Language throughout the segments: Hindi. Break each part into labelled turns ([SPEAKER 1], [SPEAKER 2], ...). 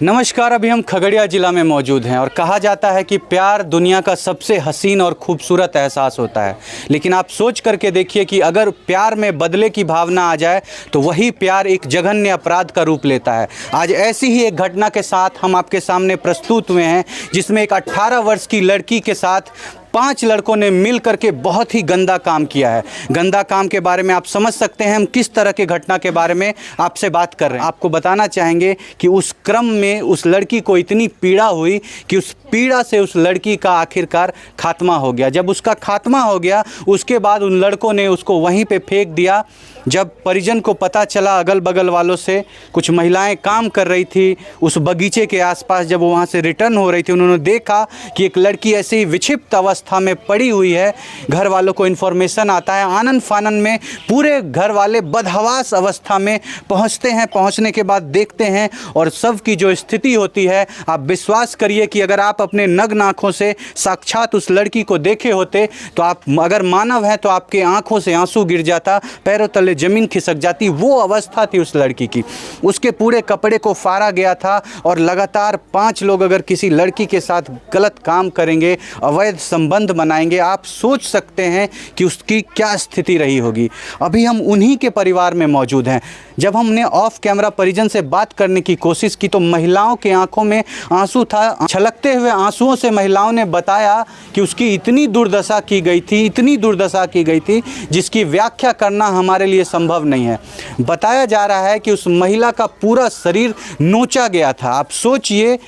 [SPEAKER 1] नमस्कार। अभी हम खगड़िया ज़िला में मौजूद हैं और कहा जाता है कि प्यार दुनिया का सबसे हसीन और खूबसूरत एहसास होता है। लेकिन आप सोच करके देखिए कि अगर प्यार में बदले की भावना आ जाए तो वही प्यार एक जघन्य अपराध का रूप लेता है। आज ऐसी ही एक घटना के साथ हम आपके सामने प्रस्तुत हुए हैं, जिसमें एक 18 वर्ष की लड़की के साथ 5 लड़कों ने मिल करके बहुत ही गंदा काम किया है। गंदा काम के बारे में आप समझ सकते हैं हम किस तरह के घटना के बारे में आपसे बात कर रहे हैं। आपको बताना चाहेंगे कि उस क्रम में उस लड़की को इतनी पीड़ा हुई कि उस पीड़ा से उस लड़की का आखिरकार खात्मा हो गया। जब उसका खात्मा हो गया उसके बाद उन लड़कों ने उसको वहीं पे फेंक दिया। जब परिजन को पता चला, अगल बगल वालों से, कुछ महिलाएं काम कर रही थी उस बगीचे के आसपास, जब वो वहाँ से रिटर्न हो रही थी उन्होंने देखा कि एक लड़की ऐसे ही विक्षिप्त अवस्था में पड़ी हुई है। घर वालों को इन्फॉर्मेशन आता है। आनन फानन में पूरे घर वाले बदहवास अवस्था में पहुँचते हैं। पहुँचने के बाद देखते हैं और सब की जो स्थिति होती है, आप विश्वास करिए कि अगर आप अपने नग्न आँखों से साक्षात उस लड़की को देखे होते तो आप अगर मानव हैं तो आपके आँखों से आंसू गिर जाता, पैरों तले जमीन खिसक जाती। वो अवस्था थी उस लड़की की। उसके पूरे कपड़े को फाड़ा गया था और लगातार 5 लोग अगर किसी लड़की के साथ गलत काम करेंगे, अवैध संबंध बनाएंगे, आप सोच सकते हैं कि उसकी क्या स्थिति रही होगी। अभी हम उन्हीं के परिवार में मौजूद हैं। जब हमने ऑफ कैमरा परिजन से बात करने की कोशिश की तो महिलाओं के आंखों में आंसू था। छलकते हुए आंसुओं से महिलाओं ने बताया कि उसकी इतनी दुर्दशा की गई थी, इतनी दुर्दशा की गई थी जिसकी व्याख्या करना हमारे लिए संभव नहीं है। बताया जा रहा है कि उस महिला का पूरा शरीर नोचा गया था। आप सोचिए,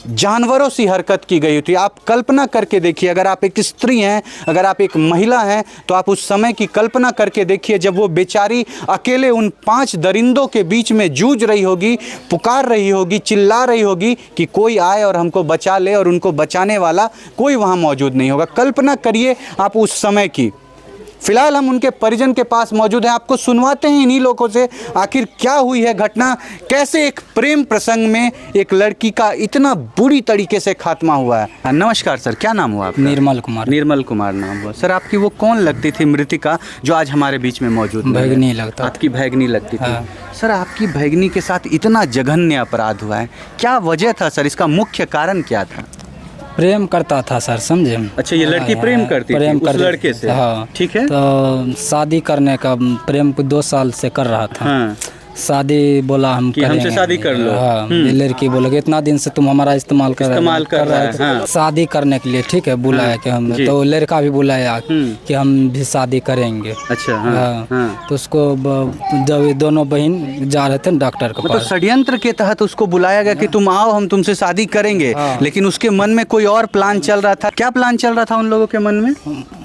[SPEAKER 1] जानवरों सी हरकत की गई थी। आप कल्पना करके देखिए, अगर आप एक स्त्री हैं, अगर आप एक महिला हैं तो आप उस समय की कल्पना करके देखिए जब वो बेचारी अकेले उन 5 दरिंदों के बीच में जूझ रही होगी, पुकार रही होगी, चिल्ला रही होगी कि कोई आए और हमको बचा ले, और उनको बचाने वाला कोई वहाँ मौजूद नहीं होगा। कल्पना करिए आप उस समय की। फिलहाल हम उनके परिजन के पास मौजूद हैं। आपको सुनवाते हैं इन्हीं लोगों से आखिर क्या हुई है घटना, कैसे एक प्रेम प्रसंग में एक लड़की का इतना बुरी तरीके से खात्मा हुआ है। नमस्कार सर, क्या नाम हुआ आपका?
[SPEAKER 2] निर्मल कुमार।
[SPEAKER 1] निर्मल कुमार नाम हुआ। सर आपकी वो कौन लगती थी मृतिका जो आज हमारे बीच में मौजूद है?
[SPEAKER 2] भैगनी लगता।
[SPEAKER 1] आपकी भैगनी लगती थी।
[SPEAKER 2] हाँ।
[SPEAKER 1] सर आपकी भैगनी के साथ इतना जघन्य अपराध हुआ है, क्या वजह था सर? इसका मुख्य कारण क्या था?
[SPEAKER 2] प्रेम करता था सर, समझे?
[SPEAKER 1] अच्छा, ये लड़की प्रेम करती थी उस लड़के से?
[SPEAKER 2] हाँ,
[SPEAKER 1] ठीक है।
[SPEAKER 2] तो शादी करने का प्रेम 2 साल से कर रहा था।
[SPEAKER 1] हाँ।
[SPEAKER 2] शादी बोला हम
[SPEAKER 1] कि हमसे शादी कर लो।
[SPEAKER 2] हाँ, ये लड़की बोले इतना दिन से तुम हमारा इस्तेमाल कर रहे थे।
[SPEAKER 1] हाँ।
[SPEAKER 2] शादी करने के लिए, ठीक है, बुलाया कि हम, तो लड़का भी बुलाया कि हम भी शादी करेंगे।
[SPEAKER 1] अच्छा। हाँ। हाँ।
[SPEAKER 2] तो उसको जब ये दोनों बहन जा रहे थे डॉक्टर के पास,
[SPEAKER 1] षड्यंत्र के तहत उसको बुलाया गया कि तुम आओ, हम तुमसे शादी करेंगे। लेकिन उसके मन में कोई और प्लान चल रहा था। क्या प्लान चल रहा था उन लोगों के मन में?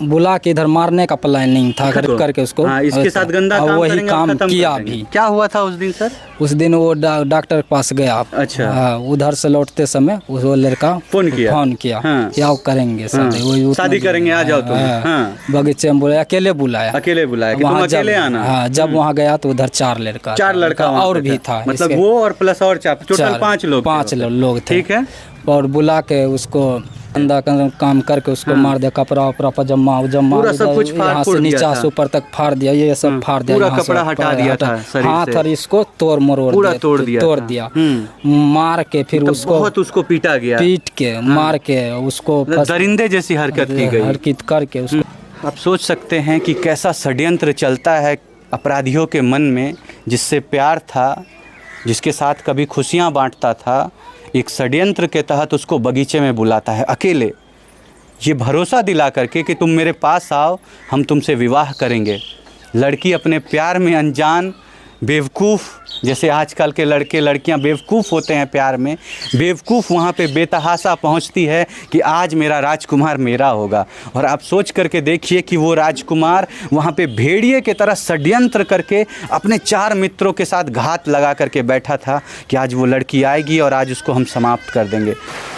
[SPEAKER 2] बुला के इधर मारने का प्लानिंग था करके उसको।
[SPEAKER 1] इसके साथ गंदा काम
[SPEAKER 2] वही काम किया भी।
[SPEAKER 1] क्या हुआ था उस दिन सर?
[SPEAKER 2] उस दिन वो डॉक्टर के पास गया।
[SPEAKER 1] अच्छा।
[SPEAKER 2] हाँ, उधर से लौटते समय वो लड़का फोन किया
[SPEAKER 1] हाँ।
[SPEAKER 2] कि आओ करेंगे शादी,
[SPEAKER 1] शादी करेंगे, आ जाओ तुम।
[SPEAKER 2] हाँ। बगीचे में बोला, अकेले बुलाया
[SPEAKER 1] कि तुम अकेले आना।
[SPEAKER 2] हाँ, जब वहाँ गया तो उधर 4 लड़का और भी था,
[SPEAKER 1] मतलब वो और प्लस और टोटल 5 लोग।
[SPEAKER 2] 5 लोग थे।
[SPEAKER 1] ठीक है।
[SPEAKER 2] और बुला के उसको गंदा काम करके उसको मार दिया। कपड़ा उपड़ा पजामा
[SPEAKER 1] पूरा सब कुछ
[SPEAKER 2] यहाँ से नीचा से ऊपर तक फाड़ दिया, ये सब फाड़ दिया,
[SPEAKER 1] पूरा कपड़ा हटा दिया था शरीर से।
[SPEAKER 2] हाथ और इसको तोड़ दिया। मार के फिर उसको
[SPEAKER 1] बहुत उसको पीटा गया।
[SPEAKER 2] पीट के मार के उसको
[SPEAKER 1] दरिंदे जैसी हरकत की गई।
[SPEAKER 2] हरकत करके उसको।
[SPEAKER 1] आप सोच सकते हैं कि कैसा षड्यंत्र चलता है अपराधियों के मन में। जिससे प्यार था, जिसके साथ कभी खुशियाँ बांटता था, एक षड्यंत्र के तहत उसको बगीचे में बुलाता है अकेले, ये भरोसा दिला करके कि तुम मेरे पास आओ, हम तुमसे विवाह करेंगे। लड़की अपने प्यार में अनजान, बेवकूफ़, जैसे आजकल के लड़के लड़कियां बेवकूफ़ होते हैं प्यार में, बेवकूफ़ वहाँ पे बेतहासा पहुँचती है कि आज मेरा राजकुमार मेरा होगा। और आप सोच करके देखिए कि वो राजकुमार वहाँ पे भेड़िए के तरह षड्यंत्र करके अपने 4 मित्रों के साथ घात लगा करके बैठा था कि आज वो लड़की आएगी और आज उसको हम समाप्त कर देंगे।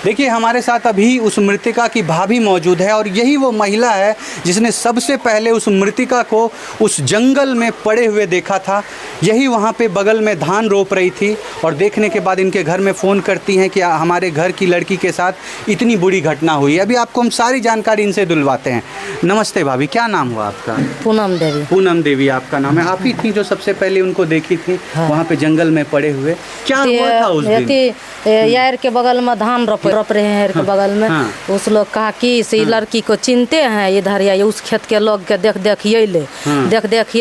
[SPEAKER 1] देखिए हमारे साथ अभी उस मृतिका की भाभी मौजूद है और यही वो महिला है जिसने सबसे पहले उस मृतिका को उस जंगल में पड़े हुए देखा था। यही वहाँ पे बगल में धान रोप रही थी और देखने के बाद इनके घर में फ़ोन करती हैं कि हमारे घर की लड़की के साथ इतनी बुरी घटना हुई है। अभी आपको हम सारी जानकारी इनसे दिलवाते हैं। नमस्ते भाभी, क्या नाम हुआ आपका?
[SPEAKER 3] पूनम देवी।
[SPEAKER 1] पूनम देवी आपका नाम है। आप ही थी जो सबसे पहले उनको देखी थी वहाँ पे जंगल में पड़े हुए? क्या हुआ था उस दिन?
[SPEAKER 3] यार के बगल में धान रोप रहे हैं, यार के बगल में। उस लोग कहा कि इस लड़की को चिनते हैं इधर, या उस खेत के लोग के देखिए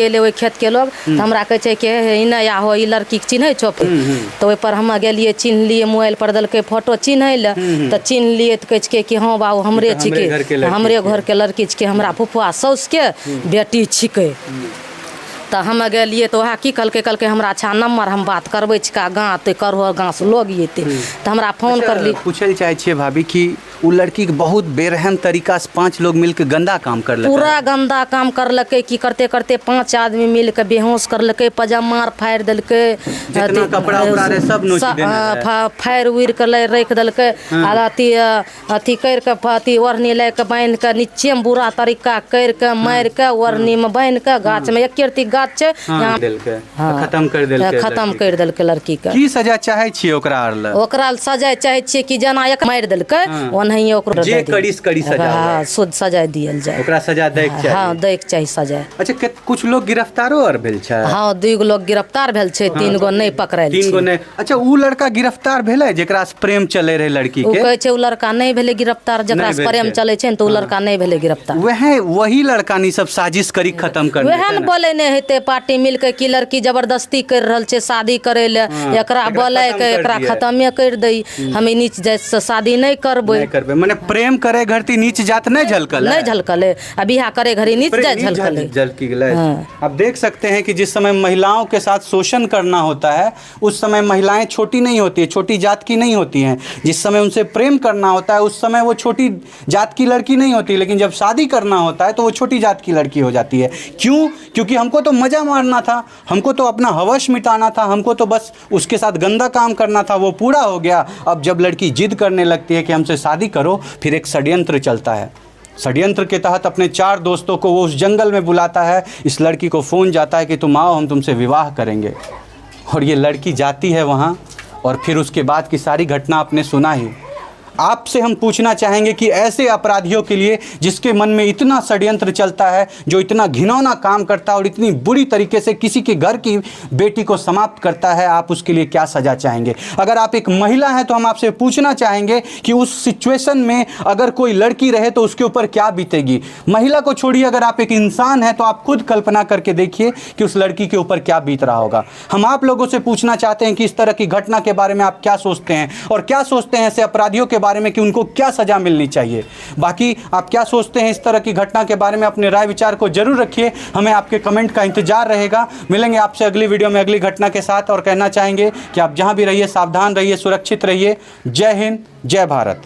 [SPEAKER 3] ले वही खेत के लोग। हमरा कहे कि नहीं हो ई लड़की के चिन्ह छो, तो ओहि पर हम गेलिए, चिन्ह लिए, मोबाइल पर दलके फोटो चिन्ह ले, तो चिन्ह लिए तो कहे कि हाँ बाबू हमरे छिके, हमरे घर के लड़की छिके, हमरा फुफुआ सौस के बेटी छिके। तो हम गेलिए तो वह की कहलके हमरा अच्छा नंबर हम बात करबै छिका गाँव तो करो गाँव से लोग अयते, तो हमरा फोन करली।
[SPEAKER 1] पूछल चाहे छियै भाभी कि वो लड़की के बहुत बेरहम तरीका से 5 लोग मिलकर गंदा काम करलकै,
[SPEAKER 3] पूरा गंदा काम करलकै। की करते करते 5 आदमी मिलकर बेहोश करलकै, पजामा फाड़ देलकै,
[SPEAKER 1] कपड़ा उपड़ा रे सब नोच देने,
[SPEAKER 3] फाड़ उड़ के रख देलकै, अथी कर के अथी ओढ़नी ले के बांध के नीचे में बुरा तरीका कर के मार के ओढ़नी में बांध के गाछ में एक रती गाछ छै यहाँ
[SPEAKER 1] खत्म कर देलकै
[SPEAKER 3] लड़की के।
[SPEAKER 1] की सजा चाहे छियै ओकरा
[SPEAKER 3] सजा चाहे छियै कि जेना एक मार देलकै ओनहिए ओकरा
[SPEAKER 1] जे कड़ी सजा,
[SPEAKER 3] हां शुद्ध सजा दियल जाए,
[SPEAKER 1] ओकरा सजा दै के चाही।
[SPEAKER 3] हां दै के चाही सजा।
[SPEAKER 1] अच्छा, कुछ लोग गिरफ्तारो और भेल छै?
[SPEAKER 3] हां 2 लोग गिरफ्तार भेल छै, 3 गो नहीं पकड़ायल छै,
[SPEAKER 1] 3 गो नहीं। अच्छा, उ लड़का गिरफ्तार भेलै जेकरा से प्रेम चले रहे लड़की के?
[SPEAKER 3] उ कहै छै उ लड़का नहीं भेले गिरफ्तार, जेकरा से प्रेम चले छै तो उ लड़का नहीं भेले गिरफ्तार।
[SPEAKER 1] वही लड़का नहीं सब साजिश करी खत्म कर
[SPEAKER 3] वह न बोले नहीं हेते पार्टी मिल के कि लड़की जबरदस्ती कर रहल छै शादी करे ले, एकरा बोले के एकरा खत्मे कर दई, हम नीच जात से शादी नहीं करबे।
[SPEAKER 1] माने प्रेम करे घरती नीच जात नहीं झलकल,
[SPEAKER 3] नहीं झलकल, अब बियाह करे घरी नीच जात झलकल।
[SPEAKER 1] अब देख सकते हैं कि जिस समय महिलाओं के साथ शोषण करना होता है उस समय महिलाएं छोटी नहीं होती है, छोटी जात की नहीं होती हैं। जिस समय उनसे प्रेम करना होता है उस समय वो छोटी जात की लड़की नहीं होती, लेकिन जब शादी करना होता है तो वो छोटी जात की लड़की हो जाती है। क्यों? क्योंकि हमको तो मजा मारना था, हमको तो अपना हवस मिटाना था, हमको तो बस उसके साथ गंदा काम करना था, वो पूरा हो गया। अब जब लड़की जिद करने लगती है कि हमसे शादी करो, फिर एक षड्यंत्र चलता है। षड्यंत्र के तहत अपने 4 दोस्तों को वो उस जंगल में बुलाता है, इस लड़की को फ़ोन जाता है कि तुम आओ, हम तुमसे विवाह करेंगे। और ये लड़की जाती है वहाँ, और फिर उसके बाद की सारी घटना आपने सुना ही। आपसे हम पूछना चाहेंगे कि ऐसे अपराधियों के लिए जिसके मन में इतना षड्यंत्र चलता है, जो इतना घिनौना काम करता है और इतनी बुरी तरीके से किसी के घर की बेटी को समाप्त करता है, आप उसके लिए क्या सज़ा चाहेंगे? अगर आप एक महिला हैं तो हम आपसे पूछना चाहेंगे कि उस सिचुएशन में अगर कोई लड़की रहे तो उसके ऊपर क्या बीतेगी। महिला को छोड़िए, अगर आप एक इंसान हैं तो आप खुद कल्पना करके देखिए कि उस लड़की के ऊपर क्या बीत रहा होगा। हम आप लोगों से पूछना चाहते हैं कि इस तरह की घटना के बारे में आप क्या सोचते हैं, और क्या सोचते हैं ऐसे अपराधियों के बारे में कि उनको क्या सजा मिलनी चाहिए। बाकी आप क्या सोचते हैं इस तरह की घटना के बारे में, अपने राय विचार को जरूर रखिए, हमें आपके कमेंट का इंतजार रहेगा। मिलेंगे आपसे अगली वीडियो में अगली घटना के साथ, और कहना चाहेंगे कि आप जहां भी रहिए सावधान रहिए, सुरक्षित रहिए। जय हिंद, जय भारत।